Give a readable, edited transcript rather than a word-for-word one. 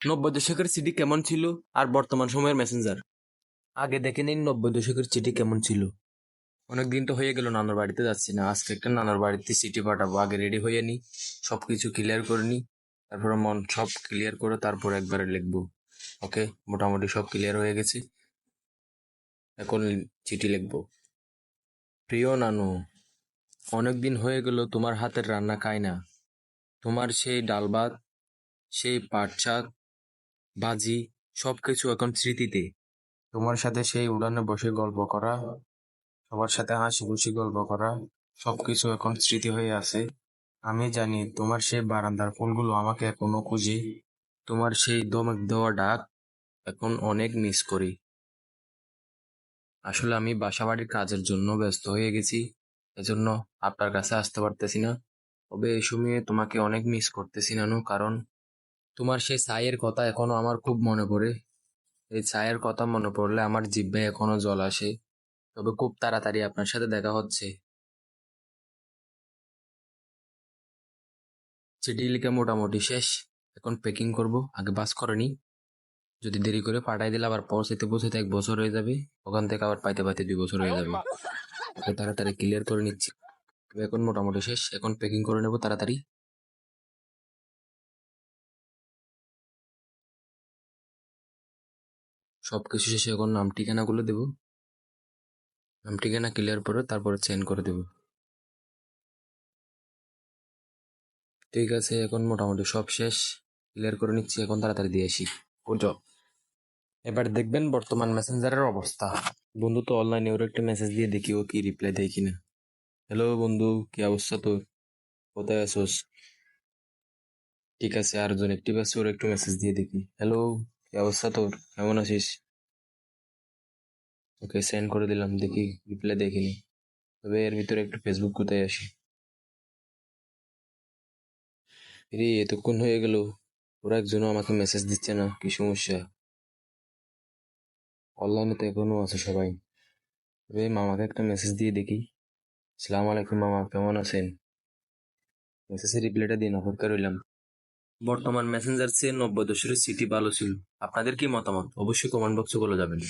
নব্বই দশকের সিটি কেমন ছিল আর বর্তমান সময়ের মেসেঞ্জার। আগে দেখে নিন 90 দশকের চিঠি কেমন ছিল। অনেকদিন তো হয়ে গেল নানুর বাড়িতে যাচ্ছি না, আজকে একটা নানুর বাড়িতে চিঠি পাঠাবো। আগে রেডি হয়ে নি, সবকিছু ক্লিয়ার করে নি, তারপরে মন সব ক্লিয়ার করে তারপর একবারে লিখবো। ওকে, মোটামুটি সব ক্লিয়ার হয়ে গেছে, এখন চিঠি লিখবো। প্রিয় নানু, অনেকদিন হয়ে গেল তোমার হাতের রান্না খাই না। তোমার সেই ডাল ভাত, সেই পাট শাক ভাজি, সবকিছু এখন স্মৃতিতে। তোমার সাথে সেই উড়ানে বসে গল্প করা, সবার সাথে হাসি খুশি গল্প করা, সবকিছু এখন স্মৃতি হয়ে আছে। আমি জানি তোমার সেই বারান্দার ফুলগুলো আমাকে এখনো খুঁজে, তোমার সেই দমক দেওয়া ডাক এখন অনেক মিস করি। আসলে আমি বাসাবাড়ির কাজের জন্য ব্যস্ত হয়ে গেছি, এজন্য আপনার কাছে আসতে পারতেছি না। তবে এই সময়ে তোমাকে অনেক মিস করতেছি নানু, কারণ তোমার সেই ছায়ের কথা এখনো আমার খুব মনে পড়ে। এই ছায়ের কথা মনে পড়লে আমার জিহ্বায় এখনো জল আসে। তবে খুব তাড়াতাড়ি আপনার সাথে দেখা হচ্ছে। চিঠি লিখে মোটামুটি শেষ, এখন প্যাকিং করব। আগে বাস করে নি, যদি দেরি করে পাঠাই দিলে আবার পৌঁছাতে পৌঁছাতে 1 বছর হয়ে যাবে, ওখান থেকে আবার পাইতে পাইতে 2 বছর হয়ে যাবে। ওকে, তাড়াতাড়ি ক্লিয়ার করে নিচ্ছি। তবে এখন মোটামুটি শেষ, এখন প্যাকিং করে নেবো তাড়াতাড়ি। সবকিছু শেষে এখন নাম ঠিকানাগুলো দেবো, নাম ঠিকানা ক্লিয়ার করে তারপরে সেন্ড করে দেবো। ঠিক আছে, এখন মোটামুটি সব শেষ, ক্লিয়ার করে নিচ্ছি, এখন তাড়াতাড়ি দিয়ে আসি। Good job. এবার দেখবেন বর্তমান মেসেঞ্জারের অবস্থা। বন্ধু তো অনলাইনে, ওর একটা মেসেজ দিয়ে দেখি ও কি রিপ্লাই দেয় কিনা। হ্যালো বন্ধু, কি অবস্থা তোর, কোথায় আছোস? ঠিক আছে, আর জন একটিভ আছে, ওর একটু মেসেজ দিয়ে দেখি। হ্যালো, কি অবস্থা তোর, কেমন আছিস? ওকে, সেন্ড করে দিলাম, দেখি রিপ্লাই দেখিনি। তবে এর ভিতরে একটু ফেসবুক কোথায় আসি। রে, এতক্ষণ হয়ে গেল, ওরা একজনও আমাকে মেসেজ দিচ্ছে না, কি সমস্যা? অনলাইনে তো এখনো আছে সবাই। তবে মামাকে একটা মেসেজ দিয়ে দেখি। সালাম আলাইকুম মামা, কেমন আছেন? মেসেজের রিপ্লাইটা দিন, অপেক্ষা রইলাম। বর্তমান মেসেঞ্জার চেয়ে 90 দশকের সিটি ভালো ছিল। আপনাদের কি মতামত অবশ্যই কমেন্ট বক্সে বলে যাবেন।